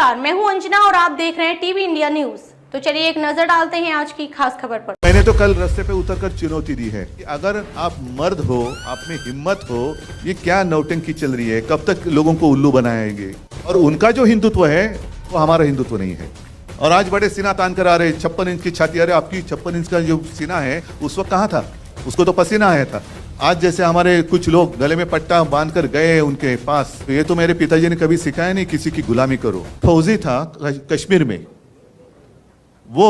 नमस्कार, मैं हूं अंजना और आप देख रहे हैं टीवी इंडिया न्यूज। तो चलिए एक नजर डालते हैं आज की खास खबर पर। मैंने तो कल रास्ते पे उतरकर चुनौती दी है कि अगर आप मर्द हो, आप में हिम्मत हो, ये क्या नौटंकी चल रही है, कब तक लोगों को उल्लू बनाएंगे। और उनका जो हिंदुत्व है वो हमारा हिंदुत्व नहीं है। और आज बड़े सीना तान कर आ रहे, 56 इंच की छाती। अरे आपकी 56 इंच का जो सीना है उस वक्त कहाँ था? उसको तो पसीना आया था। आज जैसे हमारे कुछ लोग गले में पट्टा बांध कर गए उनके पास, तो ये तो मेरे पिताजी ने कभी सिखाया नहीं किसी की गुलामी करो। फौजी था कश्मीर में, वो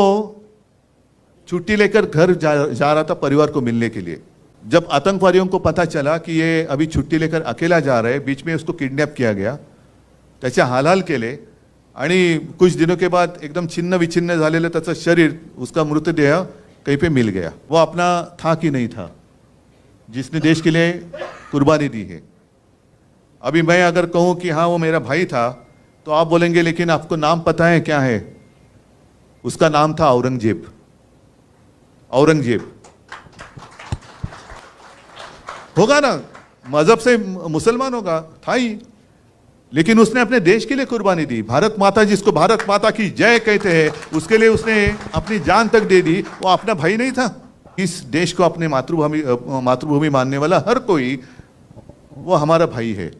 छुट्टी लेकर घर जा रहा था परिवार को मिलने के लिए। जब आतंकवादियों को पता चला कि ये अभी छुट्टी लेकर अकेला जा रहा है, बीच में उसको किडनॅप किया गया, त्याचे हालहाल केले आणि कुछ दिनों के बाद एकदम छिन्न विछिन्न झालेलं त्याचं शरीर, उसका मृतदेह कहीं पे मिल गया। वो अपना था कि नहीं था जिसने देश के लिए कुर्बानी दी है। अभी मैं अगर कहूं कि हाँ वो मेरा भाई था, तो आप बोलेंगे लेकिन आपको नाम पता है क्या है? उसका नाम था औरंगजेब। औरंगजेब होगा ना, मजहब से मुसलमान होगा, था ही, लेकिन उसने अपने देश के लिए कुर्बानी दी। भारत माता, जिसको भारत माता की जय कहते हैं, उसके लिए उसने अपनी जान तक दे दी। वो अपना भाई नहीं था? इस देश को अपने मातृभूमि मानने वाला हर कोई वो हमारा भाई है,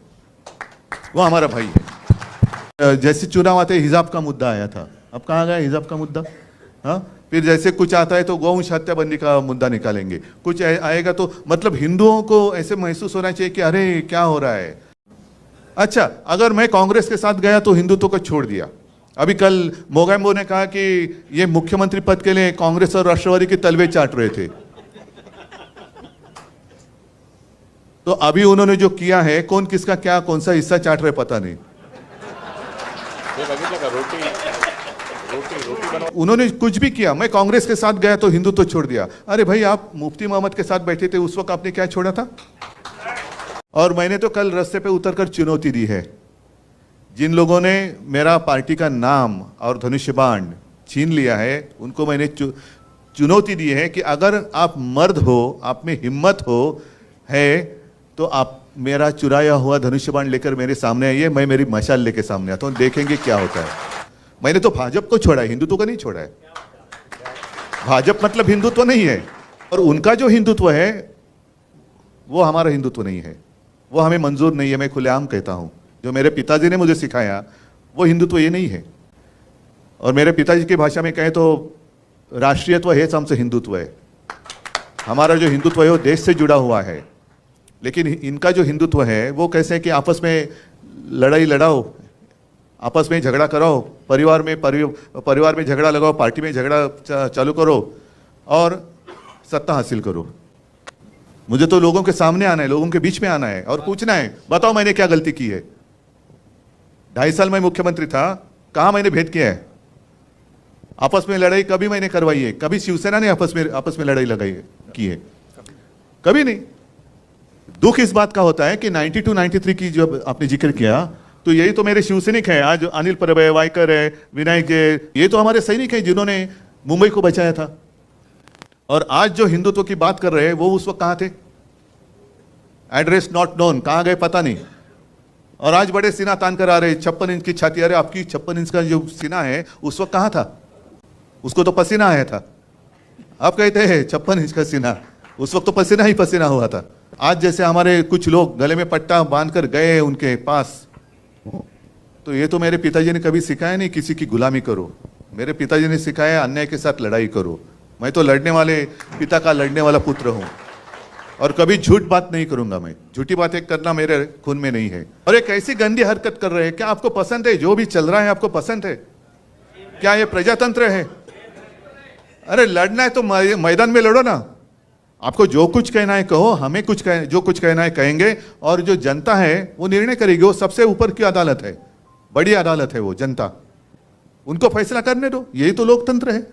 वो हमारा भाई है। जैसे चुनाव आते हिजाब का मुद्दा आया था, अब कहाँ गया हिजाब का मुद्दा? हाँ, फिर जैसे कुछ आता है तो गौवंश हत्याबंदी का मुद्दा निकालेंगे, कुछ आएगा तो मतलब हिंदुओं को ऐसे महसूस होना चाहिए कि अरे क्या हो रहा है। अच्छा, अगर मैं कांग्रेस के साथ गया तो हिंदुत्व को छोड़ दिया। अभी कल मोगैम्बो ने कहा कि ये मुख्यमंत्री पद के लिए कांग्रेस और राष्ट्रवादी के तलवे चाट रहे थे। तो अभी उन्होंने जो किया है, कौन किसका क्या कौन सा हिस्सा चाट रहे पता नहीं। उन्होंने कुछ भी किया, मैं कांग्रेस के साथ गया तो हिंदुत्व छोड़ दिया। अरे भाई, आप मुफ्ती मोहम्मद के साथ बैठे थे, उस वक्त आपने क्या छोड़ा था? और मैंने तो कल रास्ते पे उतरकर चुनौती दी है, जिन लोगों ने मेरा पार्टी का नाम और धनुष्य बाण छीन लिया है, उनको मैंने चुनौती दी है कि अगर आप मर्द हो, आप में हिम्मत हो है, तो आप मेरा चुराया हुआ धनुष्य बाण लेकर मेरे सामने आइए, मैं मेरी मशाल लेके सामने आता हूँ, देखेंगे क्या होता है। मैंने तो भाजपा को छोड़ा है, हिंदुत्व को नहीं छोड़ा है। भाजपा मतलब हिंदुत्व नहीं है, और उनका जो हिंदुत्व है वो हमारा हिंदुत्व नहीं है, वो हमें मंजूर नहीं है। मैं खुलेआम कहता हूँ, जो मेरे पिताजी ने मुझे सिखाया वो हिंदुत्व ये नहीं है। और मेरे पिताजी की भाषा में कहें तो राष्ट्रीयत्व हेच आमचं हिंदुत्व है। हमारा जो हिंदुत्व है वो देश से जुड़ा हुआ है, लेकिन इनका जो हिंदुत्व है वो कैसे है कि आपस में लड़ाई लड़ाओ, आपस में झगड़ा कराओ, परिवार में झगड़ा लगाओ, पार्टी में झगड़ा चालू करो और सत्ता हासिल करो। मुझे तो लोगों के सामने आना है, लोगों के बीच में आना है और पूछना है, बताओ मैंने क्या गलती की है। 2.5 साल में मुख्यमंत्री था, कहाँ मैंने भेद किया है? आपस में लड़ाई कभी मैंने करवाई है? कभी शिवसेना ने आपस में लड़ाई लगाई की है? कभी नहीं। दुख इस बात का होता है कि 92-93 की जो आपने जिक्र किया, तो यही तो मेरे शिवसैनिक हैं। आज अनिल परब है, वायकर है, विनायक जय, ये तो हमारे सैनिक हैं जिन्होंने मुंबई को बचाया था। और आज जो हिंदुत्व की बात कर रहे हैं वो उस वक्त कहाँ थे? एड्रेस नॉट नोन, कहाँ गए पता नहीं। और आज बड़े सीना तान कर आ रहे, 56 इंच की छाती। अरे आपकी 56 इंच का जो सीना है उस वक्त कहाँ था? उसको तो पसीना आया था। आप कहते हैं 56 इंच का सीना, उस वक्त तो पसीना ही पसीना हुआ था। आज जैसे हमारे कुछ लोग गले में पट्टा बांध कर गए उनके पास, तो ये तो मेरे पिताजी ने कभी सिखाया नहीं किसी की गुलामी करो। मेरे पिताजी ने सिखाया अन्याय के साथ लड़ाई करो। मैं तो लड़ने वाले पिता का लड़ने वाला पुत्र हूं, और कभी झूठ बात नहीं करूंगा। मैं झूठी बातें करना मेरे खून में नहीं है। और एक ऐसी गंदी हरकत कर रहे हैं, क्या आपको पसंद है? जो भी चल रहा है आपको पसंद है क्या? ये प्रजातंत्र है? अरे लड़ना है तो मैदान में लड़ो ना। आपको जो कुछ कहना है कहो, हमें जो कुछ कहना है कहेंगे, और जो जनता है वो निर्णय करेगी। वो सबसे ऊपर की अदालत है, बड़ी अदालत है वो जनता, उनको फैसला करने दो। यही तो लोकतंत्र है।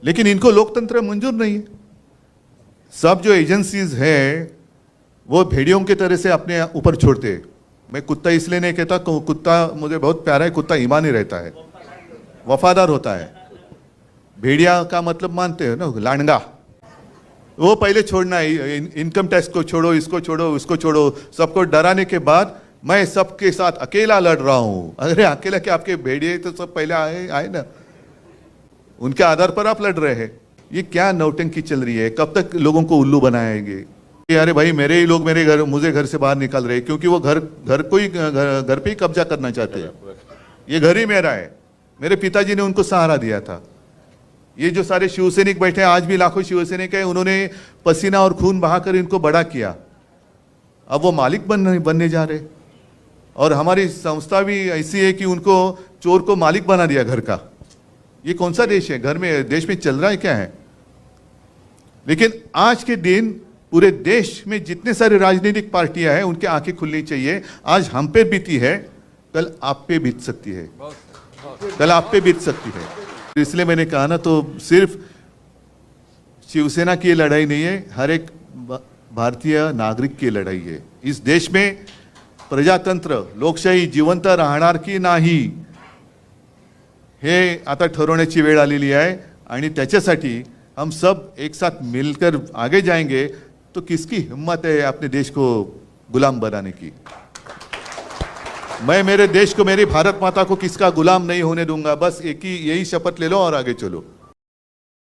लेकिन इनको लोकतंत्र मंजूर नहीं है। सब जो एजेंसीज है वो भेड़ियों की तरह से अपने ऊपर छोड़ते हैं। मैं कुत्ता इसलिए नहीं कहता, कुत्ता मुझे बहुत प्यारा है, कुत्ता ईमानी रहता है, वफादार होता है। भेड़िया का मतलब मानते हो ना, लांडगा। वो पहले छोड़ना है, इनकम टैक्स को छोड़ो, इसको छोड़ो, उसको छोड़ो, सबको डराने के बाद मैं सबके साथ अकेला लड़ रहा हूं। अरे अकेला क्या, आपके भेड़िए तो सब पहले आए ना, उनके आधार पर आप लड़ रहे हैं। ये क्या नौटंकी चल रही है? कब तक लोगों को उल्लू बनाएंगे? अरे भाई मेरे ही लोग मुझे घर से बाहर निकाल रहे हैं क्योंकि वो घर पे ही कब्जा करना चाहते हैं। ये घर ही मेरा है, मेरे पिताजी ने उनको सहारा दिया था। ये जो सारे शिवसैनिक बैठे हैं, आज भी लाखों शिवसैनिक हैं, उन्होंने पसीना और खून बहाकर इनको बड़ा किया। अब वो मालिक बनने जा रहे। और हमारी संस्था भी ऐसी है कि उनको चोर को मालिक बना दिया घर का। ये कौन सा देश है? देश में चल रहा है क्या है? लेकिन आज के दिन पूरे देश में जितने सारे राजनीतिक पार्टियां हैं उनकी आंखें खुलनी चाहिए। आज हम पे बीती है, कल आप पे बीत सकती है, कल आप पे बीत सकती है। इसलिए मैंने कहा ना, तो सिर्फ शिवसेना की लड़ाई नहीं है, हर एक भारतीय नागरिक की लढाई है। इस देश में प्रजातंत्र, लोकशाही जिवंत राहणार की नाही हे आता ठरवण्याची वेळ आलेली आहे। आणि त्याच्यासाठी हम सब एक साथ मिलकर आगे जाएंगे तो किसकी हिम्मत है अपने देश को गुलाम बनाने की? मैं मेरे देश को, मेरी भारत माता को किसका गुलाम नहीं होने दूंगा। बस यही शपथ ले लो और आगे चलो।